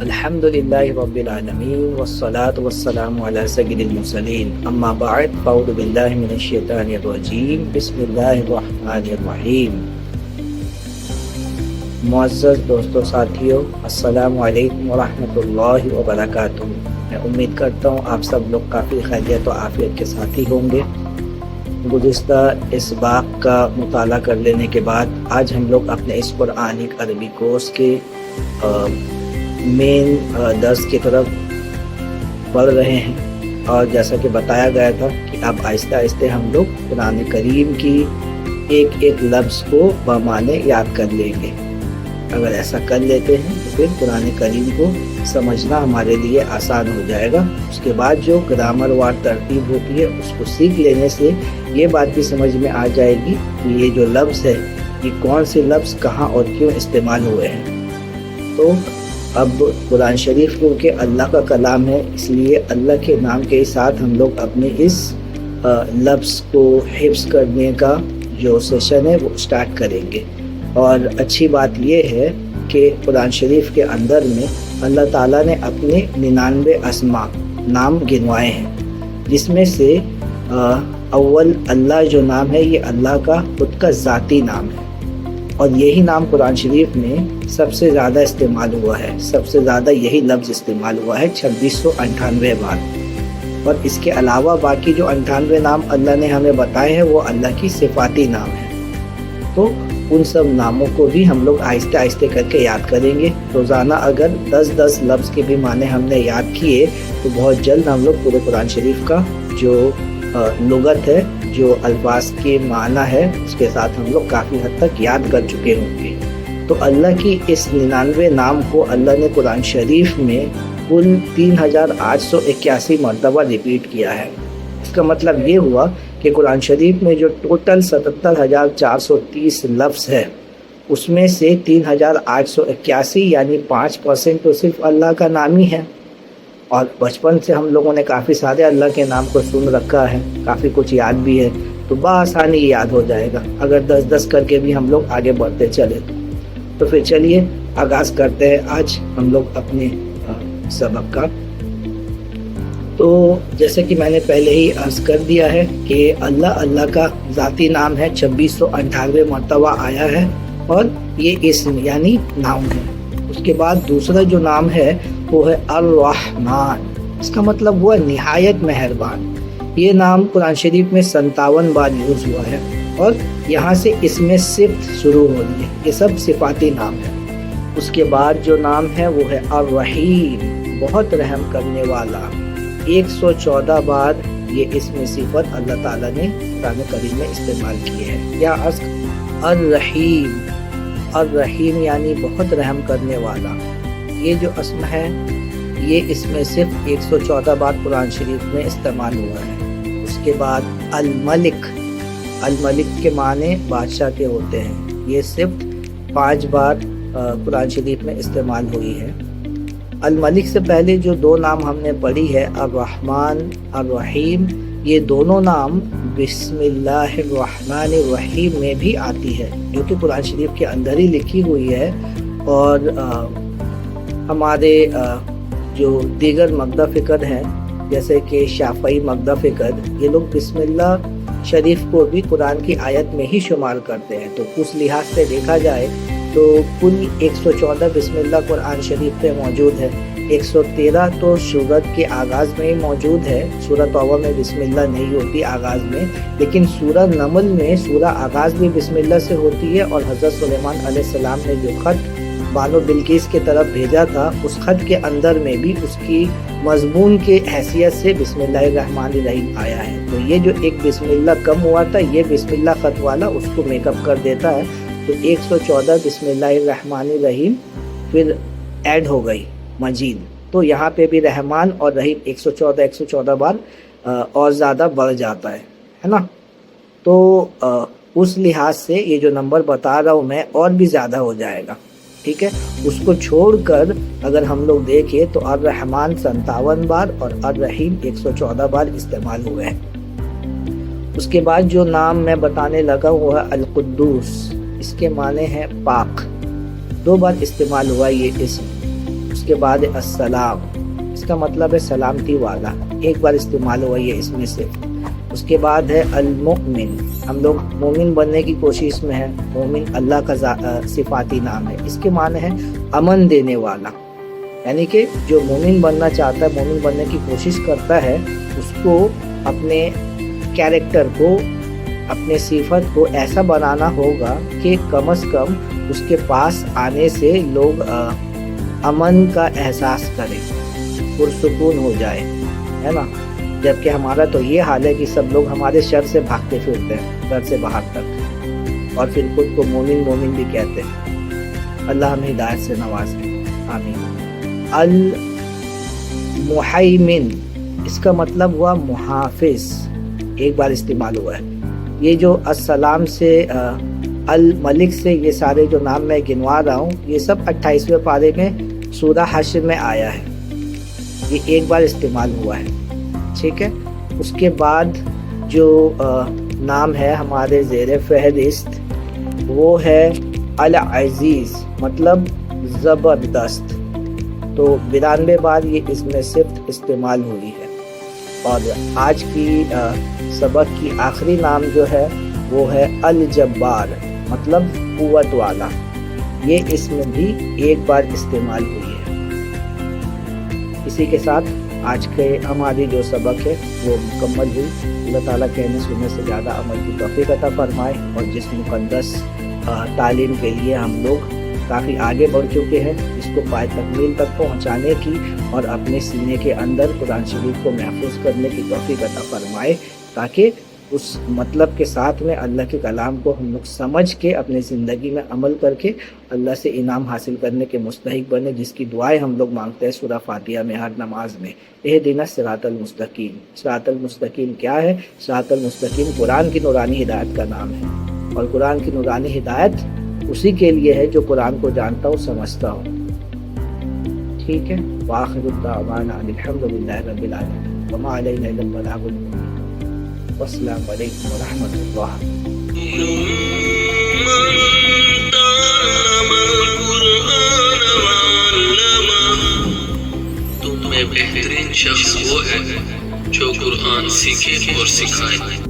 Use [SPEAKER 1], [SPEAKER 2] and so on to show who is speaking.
[SPEAKER 1] الحمد للہ رب العالمین والصلاة والسلام علی سید المرسلین اما بعد فاعوذ باللہ من الشیطان الرجیم بسم اللہ الرحمن الرحیم۔ معزز دوستو ساتھیو، السلام علیکم ورحمۃ اللہ وبرکاتہ۔ میں امید کرتا ہوں آپ سب لوگ کافی خیریت و عافیت کے ساتھی ہوں گے۔ گزشتہ اس باب کا مطالعہ کر لینے کے بعد آج ہم لوگ اپنے اس قرآنک عربی کورس کے مین درس کی طرف بڑھ رہے ہیں، اور جیسا کہ بتایا گیا تھا کہ اب آہستہ آہستہ ہم لوگ قرآن کریم کی ایک ایک لفظ کو بمعنی یاد کر لیں گے۔ اگر ایسا کر لیتے ہیں تو پھر قرآن کریم کو سمجھنا ہمارے لیے آسان ہو جائے گا۔ اس کے بعد جو گرامر وار ترتیب ہوتی ہے اس کو سیکھ لینے سے یہ بات بھی سمجھ میں آ جائے گی کہ یہ جو لفظ ہے یہ کون سے لفظ کہاں اور کیوں استعمال ہوئے ہیں۔ تو اب قرآن شریف کیونکہ اللہ کا کلام ہے، اس لیے اللہ کے نام کے ساتھ ہم لوگ اپنے اس لفظ کو حفظ کرنے کا جو سیشن ہے وہ اسٹارٹ کریں گے۔ اور اچھی بات یہ ہے کہ قرآن شریف کے اندر میں اللہ تعالیٰ نے اپنے 99 اسماء نام گنوائے ہیں، جس میں سے اول اللہ جو نام ہے یہ اللہ کا خود کا ذاتی نام ہے، اور یہی نام قرآن شریف میں سب سے زیادہ استعمال ہوا ہے، سب سے زیادہ یہی لفظ استعمال ہوا ہے 2698 بار۔ اور اس کے علاوہ باقی جو 98 نام اللہ نے ہمیں بتائے ہیں وہ اللہ کی صفاتی نام ہے۔ تو ان سب ناموں کو بھی ہم لوگ آہستہ آہستہ کر کے یاد کریں گے۔ روزانہ اگر 10 لفظ کے بھی معنی ہم نے یاد کیے تو بہت جلد ہم لوگ پورے قرآن شریف کا جو لغت ہے، جو الفاظ کے معنی ہے، اس کے ساتھ ہم لوگ کافی حد تک یاد کر چکے ہوں گے۔ تو اللہ کی اس 99 نام کو اللہ نے قرآن شریف میں کل 3881 مرتبہ ریپیٹ کیا ہے۔ اس کا مطلب یہ ہوا کہ قرآن شریف میں جو ٹوٹل 77,430 لفظ ہے اس میں سے 3881 یعنی 5% تو صرف اللہ کا نام ہی ہے۔ اور بچپن سے ہم لوگوں نے کافی سارے اللہ کے نام کو سن رکھا ہے، کافی کچھ یاد بھی ہے، تو بآسانی یاد ہو جائے گا اگر 10 کر کے بھی ہم لوگ آگے بڑھتے چلے۔ تو پھر چلیے آغاز کرتے ہیں آج ہم لوگ اپنے سبق کا۔ تو جیسے کہ میں نے پہلے ہی عرض کر دیا ہے کہ اللہ کا ذاتی نام ہے، 2698 مرتبہ آیا ہے، اور یہ اسم یعنی نام ہے۔ اس کے بعد دوسرا جو نام ہے وہ ہے الرحمن، اس کا مطلب ہوا نہایت مہربان۔ یہ نام قرآن شریف میں 57 بار یوز ہوا ہے، اور یہاں سے اس میں صفت شروع ہو رہی ہے، یہ سب صفاتی نام ہے۔ اس کے بعد جو نام ہے وہ ہے الرحیم، بہت رحم کرنے والا۔ 114 بار یہ اسم صفت اللہ تعالیٰ نے قرآن کریم میں استعمال کی ہے۔ یا الرحیم، الرحیم یعنی بہت رحم کرنے والا۔ یہ جو اسم ہے یہ اس میں صرف 114 بار قرآن شریف میں استعمال ہوا ہے۔ اس کے بعد الملک، الملک کے معنی بادشاہ کے ہوتے ہیں، یہ صرف 5 بار قرآن شریف میں استعمال ہوئی ہے۔ الملک سے پہلے جو 2 نام ہم نے پڑھی ہے الرحمن الرحیم، یہ دونوں نام بسم اللہ الرحمن الرحیم میں بھی آتی ہے، جو کہ قرآن شریف کے اندر ہی لکھی ہوئی ہے۔ اور ہمارے جو دیگر مقدہ فکر ہیں جیسے کہ شافعی مقدہ فکر، یہ لوگ بسم اللہ شریف کو بھی قرآن کی آیت میں ہی شمار کرتے ہیں۔ تو اس لحاظ سے دیکھا جائے تو کل 114 بسم اللہ قرآن شریف پہ موجود ہے، 113 تو سورت کے آغاز میں ہی موجود ہے۔ سورہ توبہ میں بسم اللہ نہیں ہوتی آغاز میں، لیکن سورہ نمل میں سورہ آغاز بھی بسم اللہ سے ہوتی ہے، اور حضرت سلیمان علیہ السلام نے جو خط بانو بلقیس کی طرف بھیجا تھا اس خط کے اندر میں بھی اس کی مضمون کے حیثیت سے بسم اللہ الرحمن الرحیم آیا ہے۔ تو یہ جو ایک بسم اللہ کم ہوا تھا، یہ بسم اللہ خط والا اس کو میک اپ کر دیتا ہے۔ تو 114 بسم اللہ الرحمن الرحیم پھر ایڈ ہو گئی مجید، تو یہاں پہ بھی رحمان اور رحیم 114 بار اور زیادہ بڑھ جاتا ہے نا۔ تو اس لحاظ سے یہ جو نمبر بتا رہا ہوں میں اور بھی زیادہ ہو جائے گا، ٹھیک ہے۔ اس کو چھوڑ کر اگر ہم لوگ دیکھیں تو الرحمن 57 بار اور الرحیم 114 بار استعمال ہوئے ہیں۔ اس کے بعد جو نام میں بتانے لگا وہ ہے القدوس، اس کے معنی ہے پاک، 2 بار استعمال ہوا یہ اسم۔ اس اس کے بعد السلام، اس کا مطلب ہے سلامتی والا، ایک بار استعمال ہوا یہ اس میں سے۔ اس کے بعد ہے المؤمن، ہم لوگ مومن بننے کی کوشش میں ہیں، مومن اللہ کا صفاتی نام ہے، اس کے معنی ہے امن دینے والا، یعنی کہ جو مومن بننا چاہتا ہے، مومن بننے کی کوشش کرتا ہے، اس کو اپنے کیریکٹر کو، اپنے صفت کو ایسا بنانا ہوگا کہ کم از کم اس کے پاس آنے سے لوگ امن کا احساس کریں، پرسکون ہو جائے، ہے نا۔ جبکہ ہمارا تو یہ حال ہے کہ سب لوگ ہمارے شر سے بھاگتے پھرتے ہیں گھر سے باہر تک، اور پھر خود کو مومن مومن بھی کہتے ہیں۔ اللہ ہمیں ہدایت سے نوازے، آمین۔ المحیمن، اس کا مطلب ہوا محافظ، ایک بار استعمال ہوا ہے۔ یہ جو السلام سے الملک سے یہ سارے جو نام میں گنوا رہا ہوں، یہ سب 28ویں پارے میں سورہ حشر میں آیا ہے، یہ ایک بار استعمال ہوا ہے، ٹھیک ہے۔ اس کے بعد جو نام ہے ہمارے زیر فہرست وہ ہے العزیز، مطلب زبردست، تو 92 بار یہ اس میں صفت استعمال ہوئی ہے۔ اور آج کی سبق کی آخری نام جو ہے وہ ہے الجبار، مطلب قوت والا، یہ اس میں بھی ایک بار استعمال ہوئی ہے۔ اسی کے ساتھ آج کے ہماری جو سبق ہے وہ مکمل ہوئی۔ اللہ تعالیٰ کہنے سننے سے زیادہ عمل کی توفیق عطا فرمائے، اور جس مقدس تعلیم کے لیے ہم لوگ کافی آگے بڑھ چکے ہیں، اس کو پائے تکمیل تک پہنچانے کی اور اپنے سینے کے اندر قرآن شریف کو محفوظ کرنے کی توفیق عطا فرمائے، تاکہ اس مطلب کے ساتھ میں اللہ کے کلام کو ہم لوگ سمجھ کے اپنے زندگی میں عمل کر کے اللہ سے انعام حاصل کرنے کے مستحق بنے، جس کی دعائیں ہم لوگ مانگتے ہیں سورہ فاتحہ میں ہر نماز میں۔ اہدنا الصراط المستقیم، صراط المستقیم کیا ہے؟ صراط المستقیم قرآن کی نورانی ہدایت کا نام ہے، اور قرآن کی نورانی ہدایت اسی کے لیے ہے جو قرآن کو جانتا ہو، سمجھتا ہو، ٹھیک ہے۔ وآخر الدعوانا الحمدللہ رب العالمین وما علینا الا البلاغ المبین۔ والسلام علیکم ورحمۃ اللہ۔
[SPEAKER 2] تم میں بہترین شخص وہ ہے جو قرآن سیکھے اور سکھائے۔